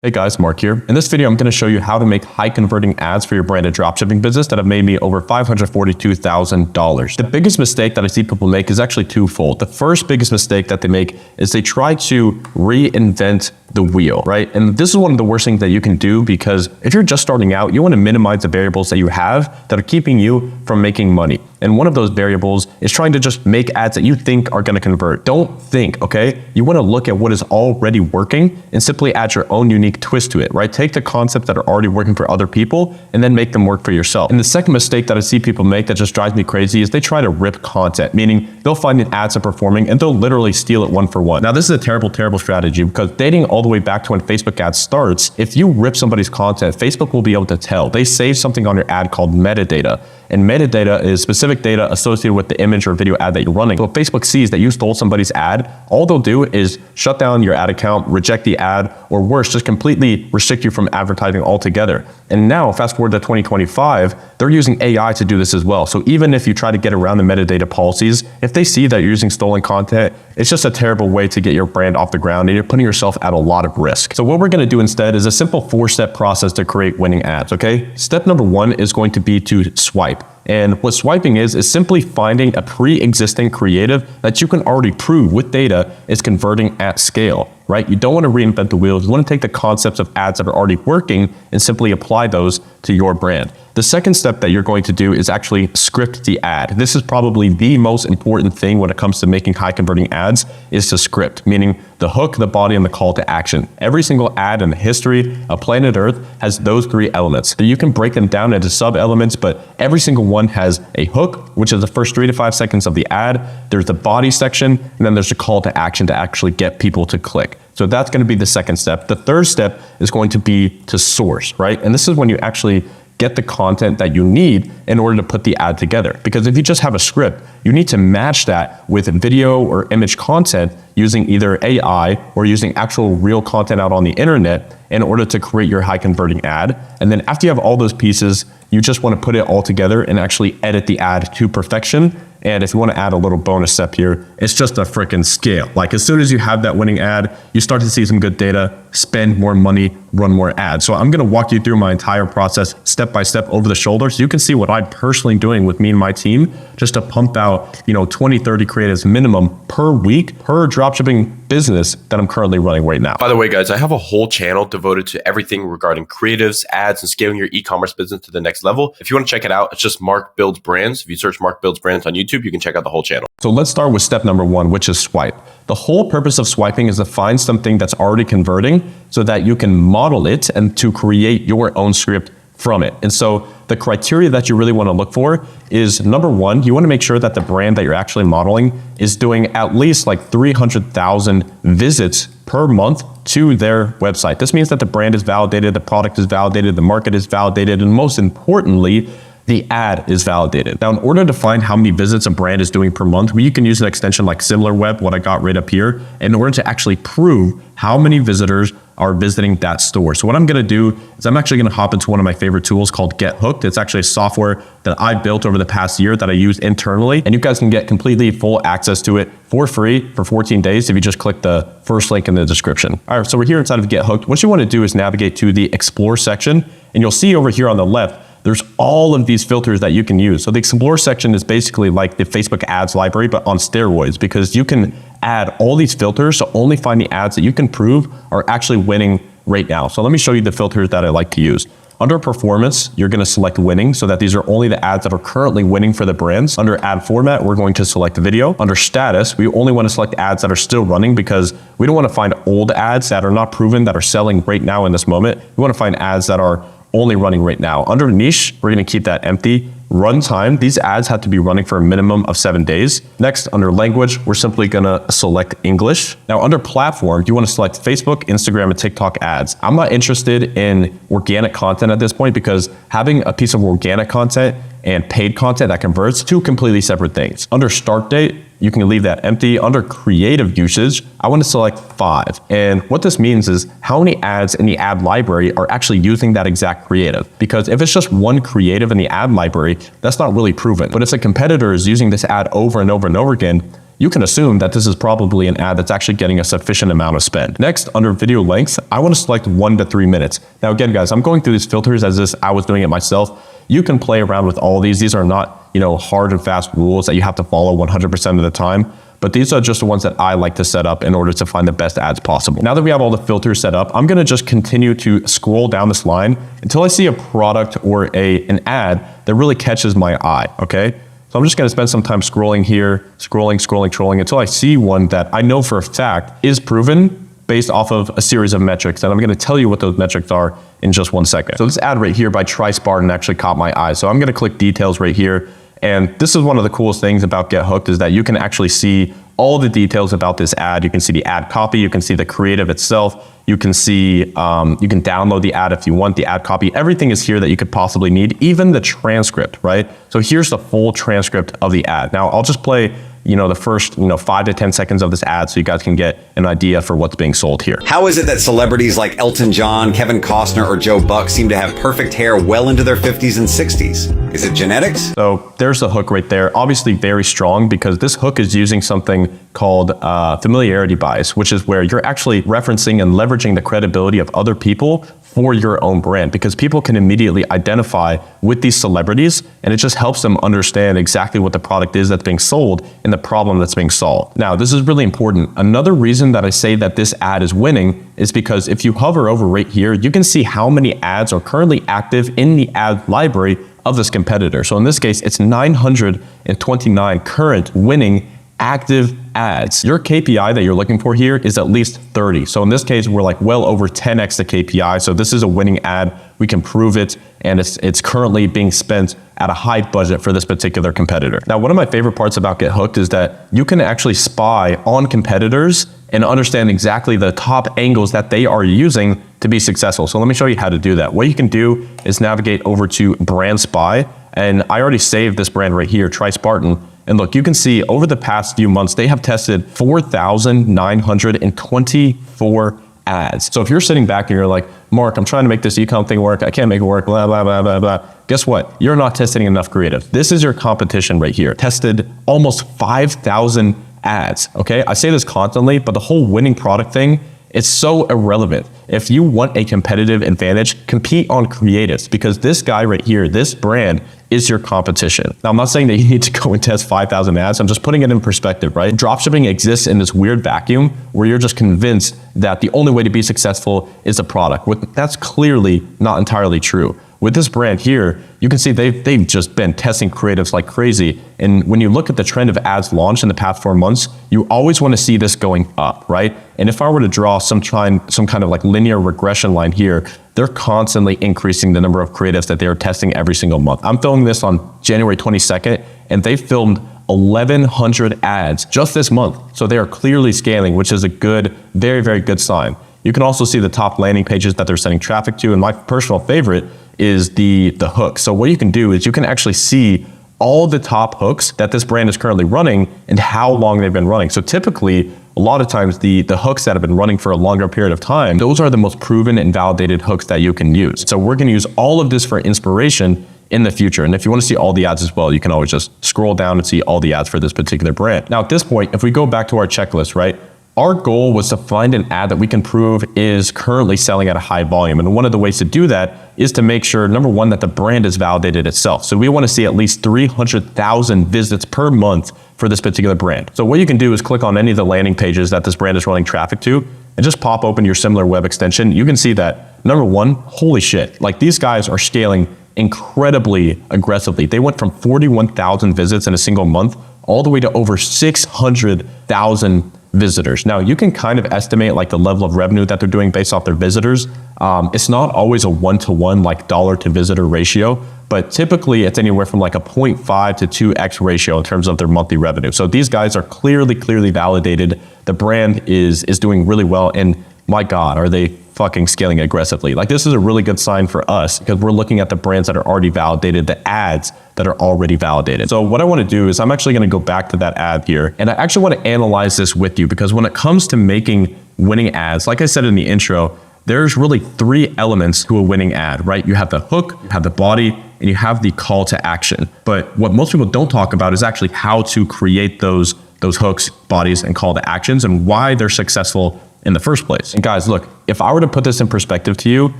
Hey guys, Mark here. In this video, I'm going to show you how to make high converting ads for your branded dropshipping business that have made me over $542,000. The biggest mistake that I see people make is actually twofold. The first biggest mistake that they make is they try to reinvent the wheel, right? And this is one of the worst things that you can do, because if you're just starting out, you want to minimize the variables that you have that are keeping you from making money. And one of those variables is trying to just make ads that you think are going to convert. Don't think, okay? You want to look at what is already working and simply add your own unique twist to it, right? Take the concepts that are already working for other people and then make them work for yourself. And the second mistake that I see people make that just drives me crazy is they try to rip content, meaning they'll find an ads are performing and they'll literally steal it one for one. Now, this is a terrible, terrible strategy, because dating all the way back to when Facebook ads starts, if you rip somebody's content, Facebook will be able to tell. They save something on your ad called metadata. And metadata is specific data associated with the image or video ad that you're running. So if Facebook sees that you stole somebody's ad, all they'll do is shut down your ad account, reject the ad, or worse, just completely restrict you from advertising altogether. And now, fast forward to 2025, they're using AI to do this as well. So even if you try to get around the metadata policies, if they see that you're using stolen content, it's just a terrible way to get your brand off the ground, and you're putting yourself at a lot of risk. So what we're going to do instead is a simple 4-step process to create winning ads, okay? Step number 1 is going to be to swipe. And what swiping is simply finding a pre-existing creative that you can already prove with data is converting at scale, right? You don't want to reinvent the wheel. You want to take the concepts of ads that are already working and simply apply those to your brand. The second step that you're going to do is actually script the ad. This is probably the most important thing when it comes to making high converting ads, is to script, meaning the hook, the body, and the call to action. Every single ad in the history of planet Earth has those 3 elements. So you can break them down into sub elements, but every single one has a hook, which is the first 3 to 5 seconds of the ad. There's the body section, and then there's a call to action to actually get people to click. So that's going to be the second step. The third step is going to be to source, right? And this is when you actually get the content that you need in order to put the ad together. Because if you just have a script, you need to match that with video or image content using either AI or using actual real content out on the internet in order to create your high converting ad. And then after you have all those pieces, you just want to put it all together and actually edit the ad to perfection. And if you want to add a little bonus step here, it's just a freaking scale. Like, as soon as you have that winning ad, you start to see some good data, spend more money, run more ads. So I'm going to walk you through my entire process step by step over the shoulder, so you can see what I'm personally doing with me and my team just to pump out, 20, 30 creatives minimum per week per dropshipping business that I'm currently running right now. By the way, guys, I have a whole channel devoted to everything regarding creatives, ads, and scaling your e-commerce business to the next level. If you want to check it out, it's just Mark Builds Brands. If you search Mark Builds Brands on YouTube, you can check out the whole channel. So let's start with step number 1, which is swipe. The whole purpose of swiping is to find something that's already converting so that you can model it and to create your own script from it. And so the criteria that you really want to look for is, number 1, you want to make sure that the brand that you're actually modeling is doing at least like 300,000 visits per month to their website. This means that the brand is validated, the product is validated, the market is validated, and most importantly, the ad is validated. Now, in order to find how many visits a brand is doing per month, you can use an extension like SimilarWeb, what I got right up here, in order to actually prove how many visitors are visiting that store. So what I'm going to do is I'm actually going to hop into one of my favorite tools called Get Hooked. It's actually a software that I built over the past year that I use internally, and you guys can get completely full access to it for free for 14 days if you just click the first link in the description. All right, so we're here inside of Get Hooked. What you want to do is navigate to the Explore section, and you'll see over here on the left, there's all of these filters that you can use. So the Explore section is basically like the Facebook ads library, but on steroids, because you can add all these filters to only find the ads that you can prove are actually winning right now. So let me show you the filters that I like to use. Under performance, you're going to select winning, so that these are only the ads that are currently winning for the brands. Under ad format, we're going to select video. Under status, we only want to select ads that are still running, because we don't want to find old ads that are not proven, that are selling right now in this moment. We want to find ads that are only running right now. Under niche, we're going to keep that empty. Runtime, these ads have to be running for a minimum of 7 days. Next, under language, we're simply going to select English. Now, under platform, you want to select Facebook, Instagram, and TikTok ads. I'm not interested in organic content at this point, because having a piece of organic content and paid content that converts, 2 completely separate things. Under start date, you can leave that empty. Under creative usage, I want to select 5. And what this means is how many ads in the ad library are actually using that exact creative. Because if it's just one creative in the ad library, that's not really proven. But if a competitor is using this ad over and over and over again, you can assume that this is probably an ad that's actually getting a sufficient amount of spend. Next, under video length, I want to select 1 to 3 minutes. Now again, guys, I'm going through these filters as if I was doing it myself. You can play around with all these. These are not, hard and fast rules that you have to follow 100% of the time. But these are just the ones that I like to set up in order to find the best ads possible. Now that we have all the filters set up, I'm gonna just continue to scroll down this line until I see a product or an ad that really catches my eye, okay? So I'm just gonna spend some time scrolling here, scrolling until I see one that I know for a fact is proven based off of a series of metrics. And I'm gonna tell you what those metrics are in just 1 second. So this ad right here by Tri Spartan actually caught my eye. So I'm gonna click details right here. And this is one of the coolest things about Get Hooked is that you can actually see all the details about this ad. You can see the ad copy, you can see the creative itself, you can see, you can download the ad if you want, the ad copy. Everything is here that you could possibly need, even the transcript, right? So here's the full transcript of the ad. Now I'll just play the first 5 to 10 seconds of this ad so you guys can get an idea for what's being sold here. How is it that celebrities like Elton John, Kevin Costner, or Joe Buck seem to have perfect hair well into their 50s and 60s? Is it genetics? So there's the hook right there. Obviously very strong because this hook is using something called familiarity bias, which is where you're actually referencing and leveraging the credibility of other people for your own brand, because people can immediately identify with these celebrities and it just helps them understand exactly what the product is that's being sold and the problem that's being solved. Now, this is really important. Another reason that I say that this ad is winning is because if you hover over right here, you can see how many ads are currently active in the ad library of this competitor. So in this case, it's 929 current winning active ads. Your KPI that you're looking for here is at least 30. So in this case, we're like well over 10x the KPI. So this is a winning ad. We can prove it, and it's currently being spent at a high budget for this particular competitor. Now, one of my favorite parts about Get Hooked is that you can actually spy on competitors and understand exactly the top angles that they are using to be successful. So let me show you how to do that. What you can do is navigate over to Brand Spy, and I already saved this brand right here, Tri Spartan. And look, you can see over the past few months, they have tested 4,924 ads. So if you're sitting back and you're like, Mark, I'm trying to make this e-com thing work, I can't make it work, blah, blah, blah, blah, blah. Guess what? You're not testing enough creative. This is your competition right here. Tested almost 5,000 ads, okay? I say this constantly, but the whole winning product thing, it's so irrelevant. If you want a competitive advantage, compete on creatives, because this guy right here, this brand is your competition. Now, I'm not saying that you need to go and test 5,000 ads. I'm just putting it in perspective, right? Dropshipping exists in this weird vacuum where you're just convinced that the only way to be successful is a product. That's clearly not entirely true. With this brand here, you can see they've just been testing creatives like crazy. And when you look at the trend of ads launched in the past 4 months, you always want to see this going up, right? And if I were to draw some kind of like linear regression line here, they're constantly increasing the number of creatives that they are testing every single month. I'm filming this on January 22nd, and they filmed 1,100 ads just this month. So they are clearly scaling, which is a good, very, very good sign. You can also see the top landing pages that they're sending traffic to. And my personal favorite is the hook. So what you can do is you can actually see all the top hooks that this brand is currently running and how long they've been running. So typically, a lot of times the hooks that have been running for a longer period of time, those are the most proven and validated hooks that you can use. So we're gonna use all of this for inspiration in the future. And if you want to see all the ads as well, you can always just scroll down and see all the ads for this particular brand. Now at this point, if we go back to our checklist, right? Our goal was to find an ad that we can prove is currently selling at a high volume. And one of the ways to do that is to make sure, number one, that the brand is validated itself. So we want to see at least 300,000 visits per month for this particular brand. So what you can do is click on any of the landing pages that this brand is running traffic to and just pop open your similar web extension. You can see that, number one, holy shit, like these guys are scaling incredibly aggressively. They went from 41,000 visits in a single month all the way to over 600,000 visitors. Now you can kind of estimate like the level of revenue that they're doing based off their visitors. It's not always a 1-to-1 like dollar to visitor ratio, but typically it's anywhere from like a 0.5 to 2x ratio in terms of their monthly revenue. So these guys are clearly validated. The brand is doing really well, and my God, are they fucking scaling aggressively. Like this is a really good sign for us because we're looking at the brands that are already validated, the ads that are already validated. So what I want to do is I'm actually going to go back to that ad here, and I actually want to analyze this with you because when it comes to making winning ads, like I said in the intro, there's really 3 elements to a winning ad, right? You have the hook, you have the body, and you have the call to action. But what most people don't talk about is actually how to create those those hooks, bodies, and call to actions and why they're successful in the first place. And guys, look, if I were to put this in perspective to you,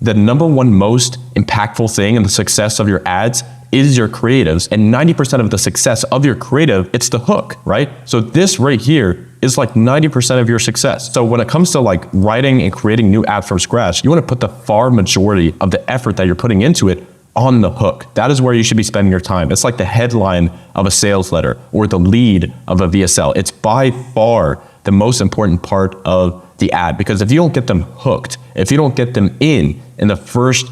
the number one most impactful thing in the success of your ads is your creatives, and 90% of the success of your creative, it's the hook, right? So this right here is like 90% of your success. So when it comes to like writing and creating new ads from scratch, you want to put the far majority of the effort that you're putting into it on the hook. That is where you should be spending your time. It's like the headline of a sales letter or the lead of a VSL. It's by far the most important part of the ad, because if you don't get them hooked, if you don't get them in the first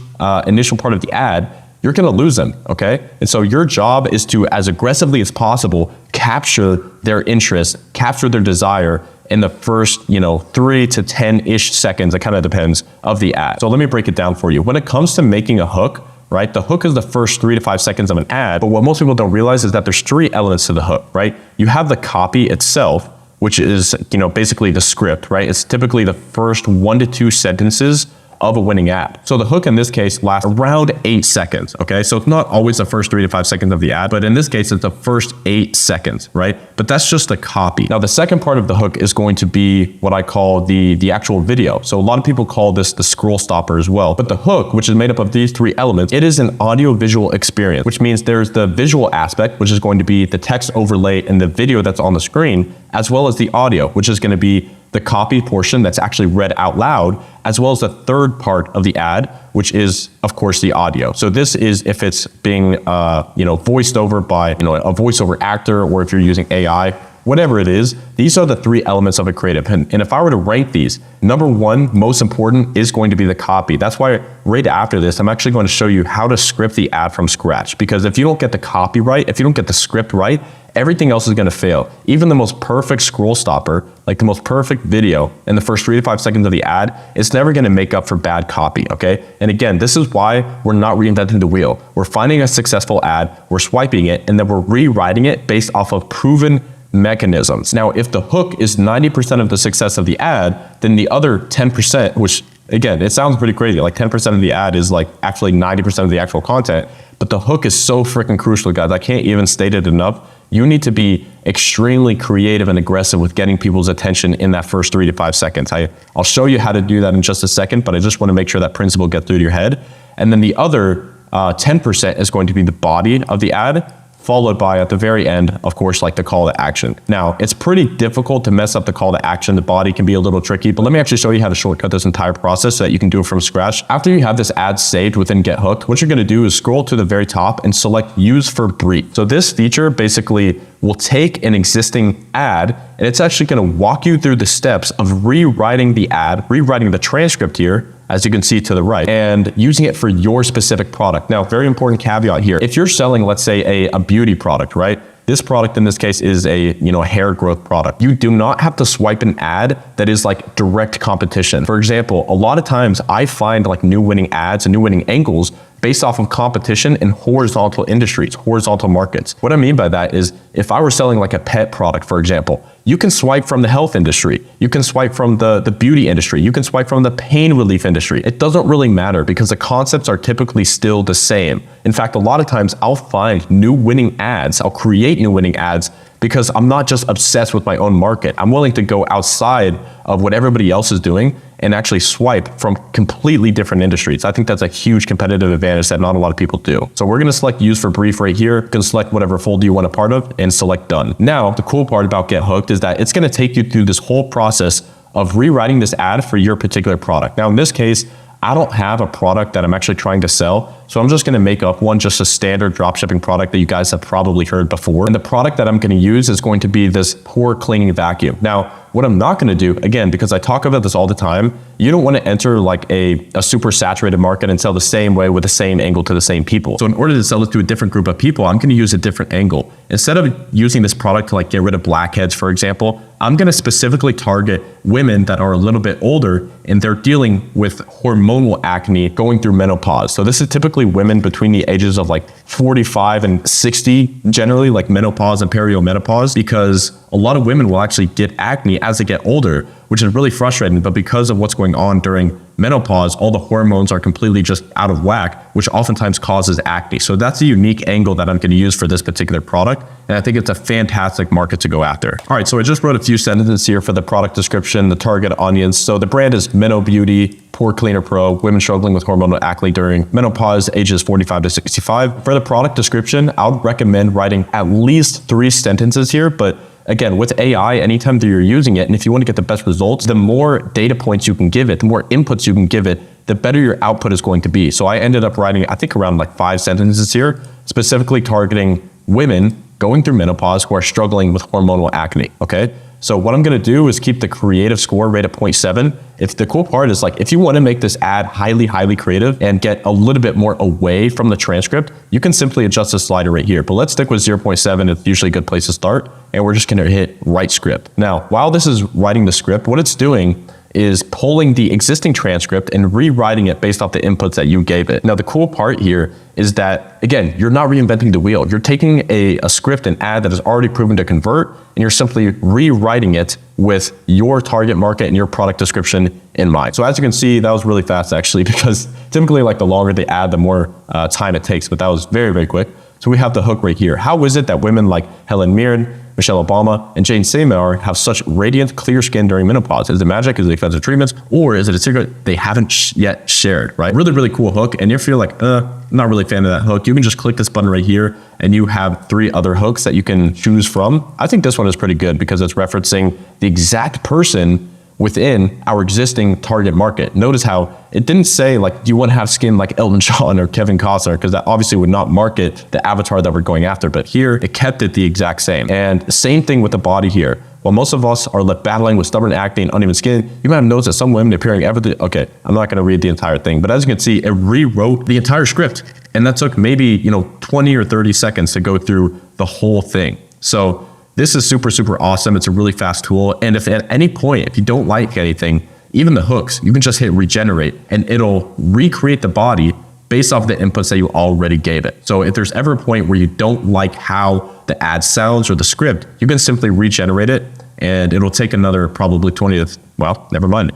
initial part of the ad, you're going to lose them, okay? And so your job is to, as aggressively as possible, capture their interest, capture their desire in the first, 3 to 10-ish seconds, it kind of depends, of the ad. So let me break it down for you. When it comes to making a hook, right? The hook is the first 3 to 5 seconds of an ad, but what most people don't realize is that there's 3 elements to the hook, right? You have the copy itself, which is, basically the script, right? It's typically the first 1 to 2 sentences of a winning ad. So the hook in this case lasts around 8 seconds, okay? So it's not always the first 3 to 5 seconds of the ad, but in this case, it's the first 8 seconds, right? But that's just the copy. Now, the second part of the hook is going to be what I call the actual video. So a lot of people call this the scroll stopper as well. But the hook, which is made up of these 3 elements, it is an audio-visual experience, which means there's the visual aspect, which is going to be the text overlay in the video that's on the screen, as well as the audio, which is going to be the copy portion that's actually read out loud, as well as the third part of the ad, which is, of course, the audio. So this is if it's being, voiced over by, a voiceover actor, or if you're using AI, whatever it is, these are the 3 elements of a creative. And if I were to rank these, number 1, most important, is going to be the copy. That's why right after this, I'm actually going to show you how to script the ad from scratch. Because if you don't get the copy right, if you don't get the script right, everything else is going to fail. Even the most perfect scroll stopper, like the most perfect video in the first 3 to 5 seconds of the ad, it's never going to make up for bad copy, okay? And again, this is why we're not reinventing the wheel. We're finding a successful ad, we're swiping it, and then we're rewriting it based off of proven mechanisms. Now, if the hook is 90% of the success of the ad, then the other 10%, which again, it sounds pretty crazy, like 10% of the ad is like actually 90% of the actual content, but the hook is so freaking crucial, guys. I can't even state it enough. You need to be extremely creative and aggressive with getting people's attention in that first 3 to 5 seconds. I'll show you how to do that in just a second, but I just want to make sure that principle gets through to your head. And then the other 10% is going to be the body of the ad, followed by, at the very end, of course, like the call to action. Now, it's pretty difficult to mess up the call to action. The body can be a little tricky, but let me actually show you how to shortcut this entire process so that you can do it from scratch. After you have this ad saved within Get Hooked, what you're gonna do is scroll to the very top and select Use for Brief. So this feature basically will take an existing ad, and it's actually gonna walk you through the steps of rewriting the ad, rewriting the transcript here, as you can see to the right, and using it for your specific product. Now, very important caveat here. If you're selling, let's say, a beauty product, right? This product in this case is a hair growth product. You do not have to swipe an ad that is like direct competition. For example, a lot of times I find like new winning ads and new winning angles based off of competition in horizontal industries, horizontal markets. What I mean by that is if I were selling like a pet product, for example, you can swipe from the health industry, you can swipe from the beauty industry, you can swipe from the pain relief industry. It doesn't really matter because the concepts are typically still the same. In fact, a lot of times I'll find new winning ads, I'll create new winning ads because I'm not just obsessed with my own market. I'm willing to go outside of what everybody else is doing and actually swipe from completely different industries. I think that's a huge competitive advantage that not a lot of people do. So we're gonna select Use for Brief right here. You can select whatever folder you want a part of and select Done. Now, the cool part about Get Hooked is that it's gonna take you through this whole process of rewriting this ad for your particular product. Now, in this case, I don't have a product that I'm actually trying to sell, so I'm just gonna make up one, just a standard dropshipping product that you guys have probably heard before. And the product that I'm gonna use is going to be this pore cleaning vacuum. Now, what I'm not gonna do, again, because I talk about this all the time, you don't wanna enter like a super saturated market and sell the same way with the same angle to the same people. So in order to sell it to a different group of people, I'm gonna use a different angle. Instead of using this product to like get rid of blackheads, for example, I'm gonna specifically target women that are a little bit older and they're dealing with hormonal acne going through menopause. So this is typically women between the ages of like 45 and 60, generally like menopause and perimenopause, because a lot of women will actually get acne as they get older, which is really frustrating. But because of what's going on during menopause, all the hormones are completely just out of whack, which oftentimes causes acne. So that's a unique angle that I'm going to use for this particular product. And I think it's a fantastic market to go after. All right, so I just wrote a few sentences here for the product description, the target audience. So the brand is Minnow Beauty, Pore Cleaner Pro, women struggling with hormonal acne during menopause, ages 45 to 65. For the product description, I would recommend writing at least 3 sentences here, but again, with AI, anytime that you're using it, and if you want to get the best results, the more data points you can give it, the more inputs you can give it, the better your output is going to be. So I ended up writing, I think around like 5 sentences here, specifically targeting women going through menopause who are struggling with hormonal acne, okay? So what I'm gonna do is keep the creative score rate at 0.7. If the cool part is like, if you wanna make this ad highly creative and get a little bit more away from the transcript, you can simply adjust the slider right here. But let's stick with 0.7, it's usually a good place to start. And we're just gonna hit write script. Now, while this is writing the script, what it's doing is pulling the existing transcript and rewriting it based off the inputs that you gave it. Now, the cool part here is that, again, you're not reinventing the wheel. You're taking a script, an ad that is already proven to convert, and you're simply rewriting it with your target market and your product description in mind. So as you can see, that was really fast actually, because typically like the longer the ad, the more time it takes, but that was very quick. So we have the hook right here. How is it that women like Helen Mirren, Michelle Obama, and Jane Seymour have such radiant, clear skin during menopause? Is it magic? Is it expensive treatments? Or is it a secret they haven't yet shared, right? Really cool hook. And if you're like, not really a fan of that hook, you can just click this button right here and you have 3 other hooks that you can choose from. I think this one is pretty good because it's referencing the exact person within our existing target market. Notice how it didn't say like, do you want to have skin like Elton John or Kevin Costner? Because that obviously would not market the avatar that we're going after. But here it kept it the exact same. And the same thing with the body here. While most of us are left battling with stubborn acne and uneven skin, you might have noticed that some women appearing everything. Okay, I'm not going to read the entire thing, but as you can see, it rewrote the entire script. And that took maybe, 20 or 30 seconds to go through the whole thing. So this is super awesome. It's a really fast tool. And if at any point, if you don't like anything, even the hooks, you can just hit regenerate and it'll recreate the body based off the inputs that you already gave it. So if there's ever a point where you don't like how the ad sounds or the script, you can simply regenerate it and it'll take another probably 20 to, well, never mind.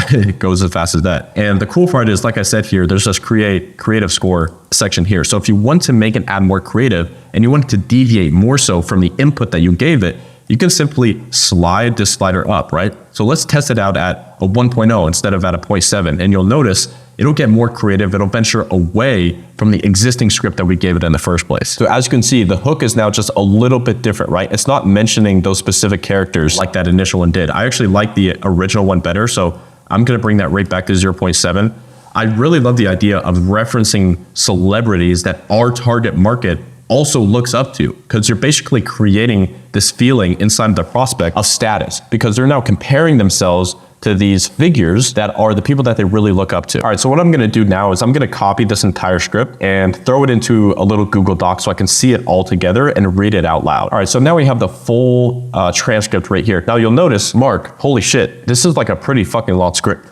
It goes as fast as that. And the cool part is, like I said here, there's this creative score section here. So if you want to make an ad more creative and you want it to deviate more so from the input that you gave it, you can simply slide this slider up, right? So let's test it out at a 1.0 instead of at a 0.7. And you'll notice it'll get more creative. It'll venture away from the existing script that we gave it in the first place. So as you can see, the hook is now just a little bit different, right? It's not mentioning those specific characters like that initial one did. I actually like the original one better. So I'm gonna bring that right back to 0.7. I really love the idea of referencing celebrities that our target market also looks up to, because you're basically creating this feeling inside of the prospect of status, because they're now comparing themselves to these figures that are the people that they really look up to. All right, so what I'm gonna do now is I'm gonna copy this entire script and throw it into a little Google Doc so I can see it all together and read it out loud. All right, so now we have the full transcript right here. Now you'll notice, Mark, holy shit, this is like a pretty fucking long script.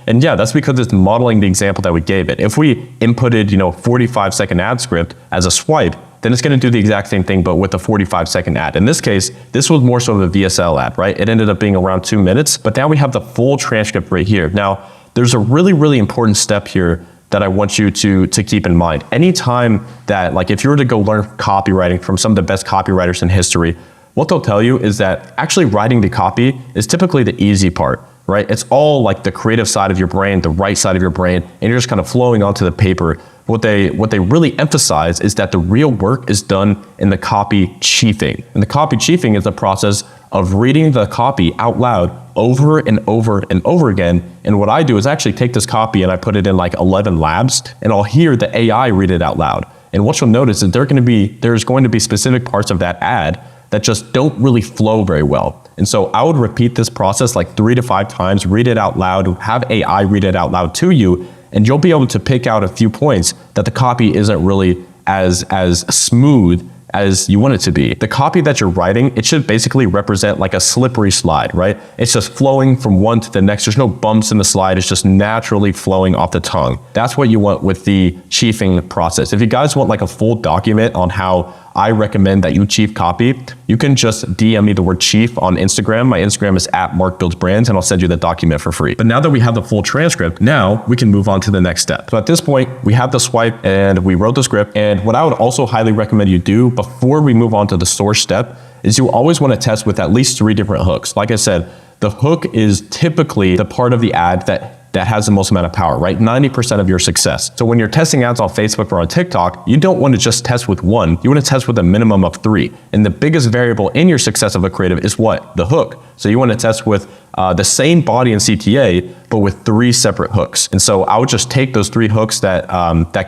And yeah, that's because it's modeling the example that we gave it. If we inputted, 45-second ad script as a swipe, then it's going to do the exact same thing, but with a 45-second ad. In this case, this was more so of a VSL ad, right? It ended up being around 2 minutes, but now we have the full transcript right here. Now, there's a really important step here that I want you to keep in mind. Anytime that, like if you were to go learn copywriting from some of the best copywriters in history, what they'll tell you is that actually writing the copy is typically the easy part, right? It's all like the creative side of your brain, the right side of your brain, and you're just kind of flowing onto the paper. What they really emphasize is that the real work is done in the copy chiefing. And the copy chiefing is the process of reading the copy out loud over and over and over again. And what I do is actually take this copy and I put it in like 11 labs, and I'll hear the AI read it out loud. And what you'll notice is there's going to be specific parts of that ad that just don't really flow very well. And so I would repeat this process like 3 to 5 times, read it out loud, have AI read it out loud to you, and you'll be able to pick out a few points that the copy isn't really as smooth as you want it to be. The copy that you're writing, it should basically represent like a slippery slide, right? It's just flowing from one to the next. There's no bumps in the slide. It's just naturally flowing off the tongue. That's what you want with the chiefing process. If you guys want like a full document on how I recommend that you chief copy, you can just DM me the word chief on Instagram. My Instagram is @MarkBuildsBrands, and I'll send you the document for free. But now that we have the full transcript, now we can move on to the next step. So at this point, we have the swipe and we wrote the script. And what I would also highly recommend you do before we move on to the source step is you always want to test with at least 3 different hooks. Like I said, the hook is typically the part of the ad that has the most amount of power, right? 90% of your success. So when you're testing ads on Facebook or on TikTok, you don't want to just test with 1. You want to test with a minimum of 3. And the biggest variable in your success of a creative is what? The hook. So you want to test with the same body and CTA, but with 3 separate hooks. And so I would just take those 3 hooks that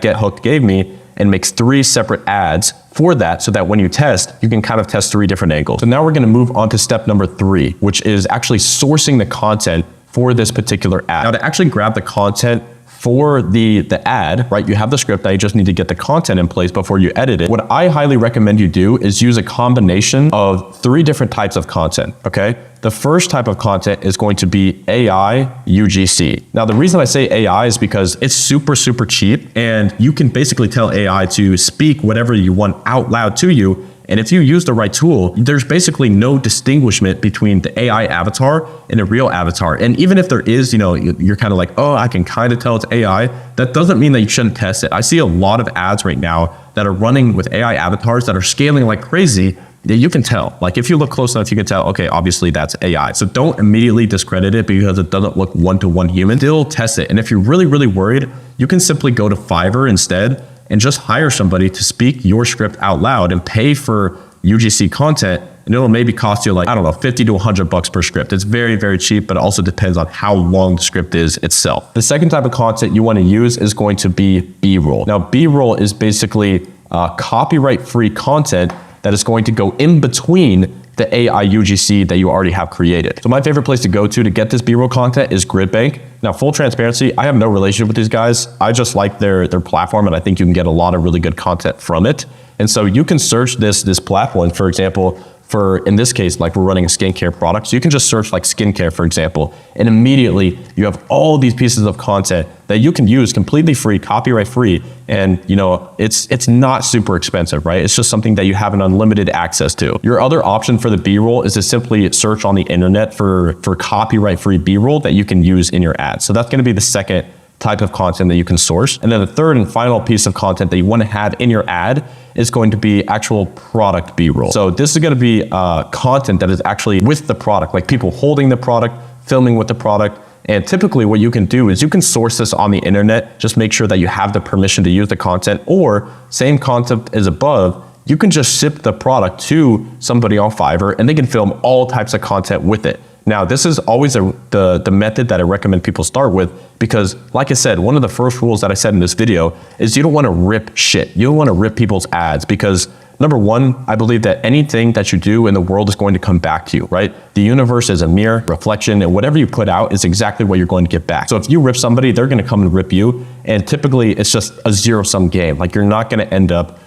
Get Hooked gave me and makes 3 separate ads for that, so that when you test, you can kind of test 3 different angles. So now we're going to move on to step number 3, which is actually sourcing the content for this particular ad. Now, to actually grab the content for the ad, right? You have the script, now you just need to get the content in place before you edit it. What I highly recommend you do is use a combination of 3 different types of content, okay? The first type of content is going to be AI UGC. Now, the reason I say AI is because it's super, super cheap, and you can basically tell AI to speak whatever you want out loud to you. And if you use the right tool, there's basically no distinguishment between the AI avatar and a real avatar. And even if there is, you're kind of like, oh, I can kind of tell it's AI. That doesn't mean that you shouldn't test it. I see a lot of ads right now that are running with AI avatars that are scaling like crazy. That you can tell. Like if you look close enough, you can tell, okay, obviously that's AI. So don't immediately discredit it because it doesn't look one-to-one human. Still test it. And if you're really, really worried, you can simply go to Fiverr instead and just hire somebody to speak your script out loud and pay for UGC content. And it'll maybe cost you like, I don't know, 50 to 100 bucks per script. It's very, very cheap, but it also depends on how long the script is itself. The second type of content you want to use is going to be B-roll. Now, B-roll is basically copyright-free content that is going to go in between the AI UGC that you already have created. So my favorite place to go to get this B-roll content is GridBank. Now, full transparency, I have no relationship with these guys. I just like their platform, and I think you can get a lot of really good content from it. And so you can search this platform, for example, in this case, like we're running a skincare product. So you can just search like skincare, for example, and immediately you have all these pieces of content that you can use completely free, copyright free. And it's not super expensive, right? It's just something that you have an unlimited access to. Your other option for the B-roll is to simply search on the internet for copyright free B-roll that you can use in your ad. So that's going to be the second type of content that you can source. And then the third and final piece of content that you want to have in your ad is going to be actual product B-roll. So this is going to be content that is actually with the product, like people holding the product, filming with the product. And typically what you can do is you can source this on the internet, just make sure that you have the permission to use the content, or same concept as above, you can just ship the product to somebody on Fiverr and they can film all types of content with it. Now, this is always the method that I recommend people start with because, like I said, one of the first rules that I said in this video is you don't want to rip shit. You don't want to rip people's ads because, number one, I believe that anything that you do in the world is going to come back to you, right? The universe is a mere reflection, and whatever you put out is exactly what you're going to get back. So if you rip somebody, they're going to come and rip you, and typically it's just a zero-sum game. Like you're not going to end up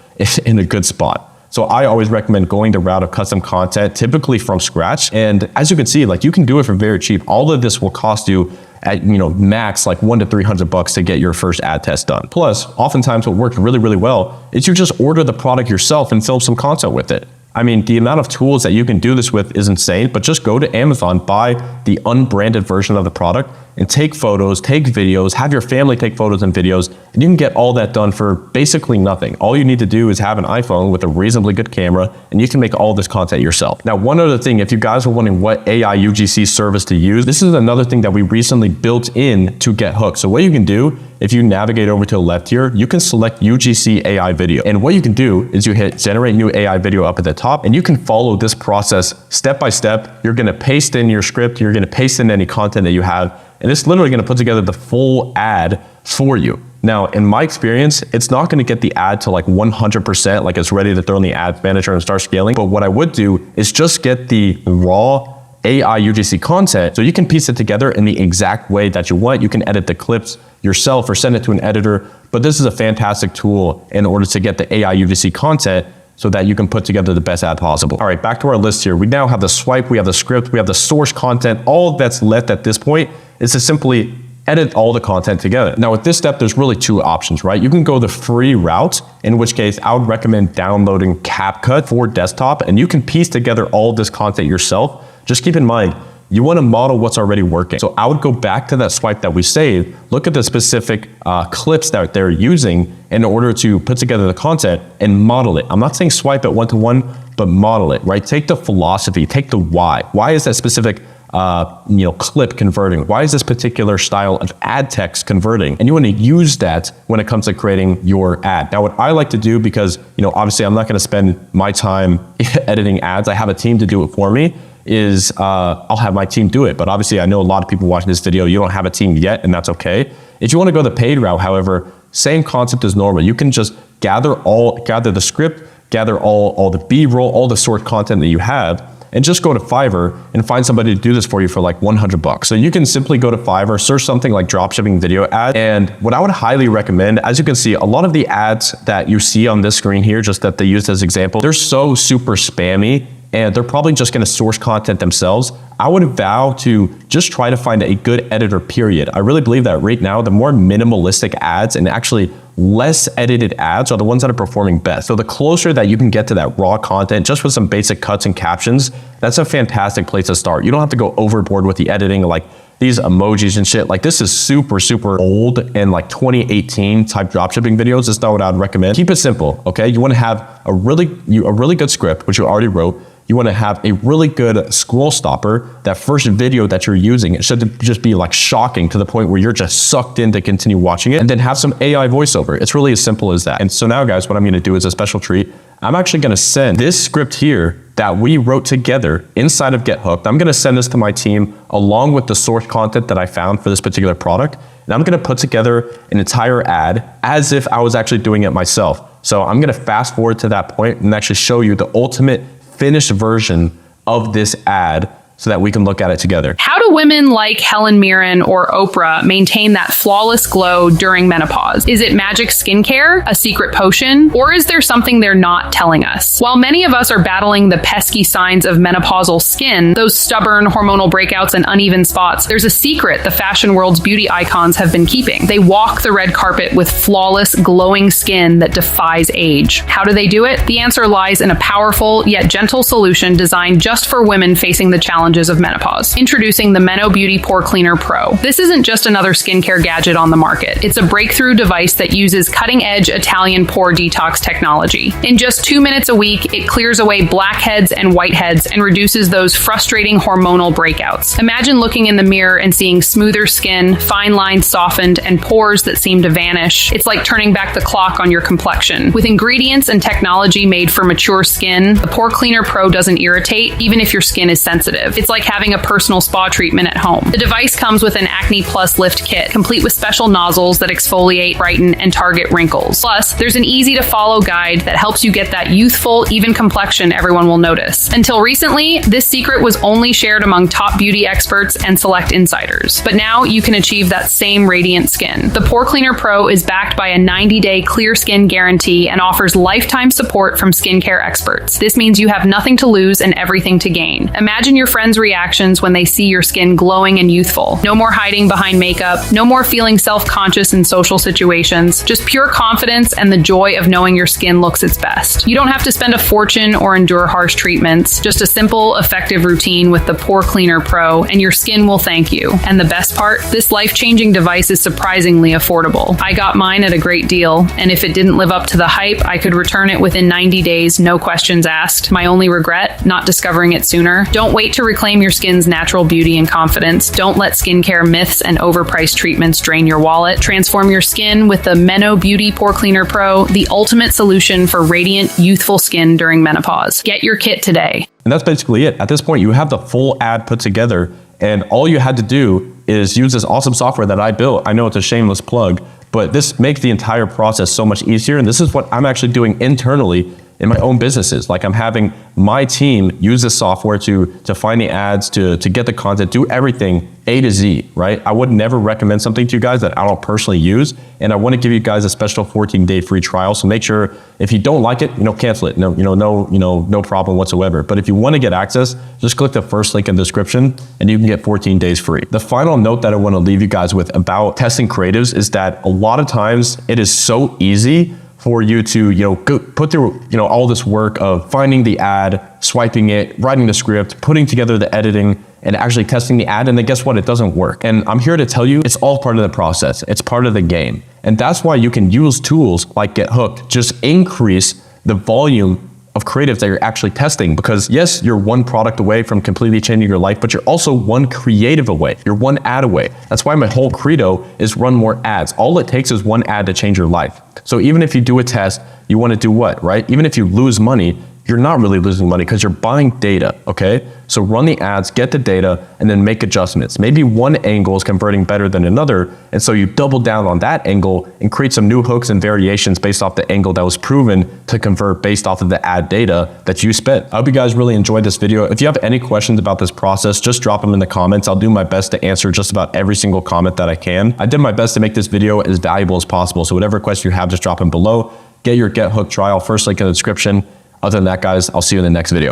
in a good spot. So I always recommend going the route of custom content, typically from scratch. And as you can see, like you can do it for very cheap. All of this will cost you at max like $100 to $300 to get your first ad test done. Plus, oftentimes what works really, really well is you just order the product yourself and film some content with it. I mean, the amount of tools that you can do this with is insane, but just go to Amazon, buy the unbranded version of the product and take photos, take videos, have your family take photos and videos, and you can get all that done for basically nothing. All you need to do is have an iPhone with a reasonably good camera, and you can make all this content yourself. Now, one other thing, if you guys are wondering what AI UGC service to use, this is another thing that we recently built in to Get Hooked. So what you can do, if you navigate over to the left here, you can select UGC AI video. And what you can do is you hit generate new AI video up at the top, and you can follow this process step by step. You're gonna paste in your script, you're gonna paste in any content that you have, and it's literally gonna put together the full ad for you. Now, in my experience, it's not gonna get the ad to like 100%, like it's ready to throw in the ads manager and start scaling. But what I would do is just get the raw AI UGC content so you can piece it together in the exact way that you want. You can edit the clips yourself or send it to an editor. But this is a fantastic tool in order to get the AI UGC content so that you can put together the best ad possible. All right, back to our list here. We now have the swipe, we have the script, we have the source content. All that's left at this point is to simply edit all the content together. Now with this step, there's really two options, right? You can go the free route, in which case I would recommend downloading CapCut for desktop, and you can piece together all of this content yourself. Just keep in mind, you want to model what's already working. So I would go back to that swipe that we saved, look at the specific clips that they're using in order to put together the content and model it. I'm not saying swipe it one-to-one, but model it, right? Take the philosophy, take the why. Why is that specific clip converting? Why is this particular style of ad text converting? And you want to use that when it comes to creating your ad. Now, what I like to do, because obviously I'm not going to spend my time editing ads, I have a team to do it for me, is I'll have my team do it. But obviously I know a lot of people watching this video, you don't have a team yet, and that's okay. If you want to go the paid route, however, same concept as normal. You can just gather the script, gather all the B-roll, all the source content that you have, and just go to Fiverr and find somebody to do this for you for like $100. So you can simply go to Fiverr, search something like dropshipping video ad. And what I would highly recommend, as you can see, a lot of the ads that you see on this screen here, just that they used as example, they're so super spammy and they're probably just gonna source content themselves. I would vow to just try to find a good editor, period. I really believe that right now, the more minimalistic ads and actually less edited ads are the ones that are performing best. So the closer that you can get to that raw content, just with some basic cuts and captions, that's a fantastic place to start. You don't have to go overboard with the editing, like these emojis and shit. Like this is super, super old and like 2018 type dropshipping videos. That's not what I'd recommend. Keep it simple, okay? You wanna have a really good script, which you already wrote. You want to have a really good scroll stopper. That first video that you're using, it should just be like shocking to the point where you're just sucked in to continue watching it, and then have some AI voiceover. It's really as simple as that. And so now guys, what I'm going to do is a special treat. I'm actually going to send this script here that we wrote together inside of Get Hooked. I'm going to send this to my team along with the source content that I found for this particular product. And I'm going to put together an entire ad as if I was actually doing it myself. So I'm going to fast forward to that point and actually show you the ultimate finished version of this ad so that we can look at it together. How do women like Helen Mirren or Oprah maintain that flawless glow during menopause? Is it magic skincare, a secret potion, or is there something they're not telling us? While many of us are battling the pesky signs of menopausal skin, those stubborn hormonal breakouts and uneven spots, there's a secret the fashion world's beauty icons have been keeping. They walk the red carpet with flawless, glowing skin that defies age. How do they do it? The answer lies in a powerful yet gentle solution designed just for women facing the challenges of menopause. Introducing the Meno Beauty Pore Cleaner Pro. This isn't just another skincare gadget on the market. It's a breakthrough device that uses cutting-edge Italian pore detox technology. In just 2 minutes a week, it clears away blackheads and whiteheads and reduces those frustrating hormonal breakouts. Imagine looking in the mirror and seeing smoother skin, fine lines softened, and pores that seem to vanish. It's like turning back the clock on your complexion. With ingredients and technology made for mature skin, the Pore Cleaner Pro doesn't irritate, even if your skin is sensitive. It's like having a personal spa treatment at home. The device comes with an Acne Plus Lift Kit, complete with special nozzles that exfoliate, brighten, and target wrinkles. Plus, there's an easy-to-follow guide that helps you get that youthful, even complexion everyone will notice. Until recently, this secret was only shared among top beauty experts and select insiders. But now you can achieve that same radiant skin. The Pore Cleaner Pro is backed by a 90-day clear skin guarantee and offers lifetime support from skincare experts. This means you have nothing to lose and everything to gain. Imagine your friends' reactions when they see your skin glowing and youthful. No more hiding behind makeup, no more feeling self-conscious in social situations, just pure confidence and the joy of knowing your skin looks its best. You don't have to spend a fortune or endure harsh treatments, just a simple, effective routine with the Pore Cleaner Pro, and your skin will thank you. And the best part, this life-changing device is surprisingly affordable. I got mine at a great deal, and if it didn't live up to the hype, I could return it within 90 days, no questions asked. My only regret, not discovering it sooner. Don't wait to reclaim your skin's natural beauty and confidence. Don't let skincare myths and overpriced treatments drain your wallet. Transform your skin with the Meno Beauty Pore Cleaner Pro, the ultimate solution for radiant, youthful skin during menopause. Get your kit today. And that's basically it. At this point, you have the full ad put together, and all you had to do is use this awesome software that I built. I know it's a shameless plug, but this makes the entire process so much easier. And this is what I'm actually doing internally, in my own businesses. Like I'm having my team use this software to find the ads, to get the content, do everything A to Z, right? I would never recommend something to you guys that I don't personally use. And I want to give you guys a special 14-day free trial. So make sure if you don't like it, cancel it. No problem whatsoever. But if you want to get access, just click the first link in the description and you can get 14 days free. The final note that I want to leave you guys with about testing creatives is that a lot of times it is so easy for you to, put through, all this work of finding the ad, swiping it, writing the script, putting together the editing, and actually testing the ad. And then guess what? It doesn't work. And I'm here to tell you, it's all part of the process. It's part of the game. And that's why you can use tools like Get Hooked, just increase the volume of creatives that you're actually testing, because yes, you're one product away from completely changing your life, but you're also one creative away. You're one ad away. That's why my whole credo is run more ads. All it takes is one ad to change your life. So even if you do a test, you want to do what, right? Even if you lose money, you're not really losing money because you're buying data, okay? So run the ads, get the data, and then make adjustments. Maybe one angle is converting better than another, and so you double down on that angle and create some new hooks and variations based off the angle that was proven to convert based off of the ad data that you spent. I hope you guys really enjoyed this video. If you have any questions about this process, just drop them in the comments. I'll do my best to answer just about every single comment that I can. I did my best to make this video as valuable as possible, so whatever question you have, just drop them below. Get your Get Hooked trial, first link in the description. Other than that, guys, I'll see you in the next video.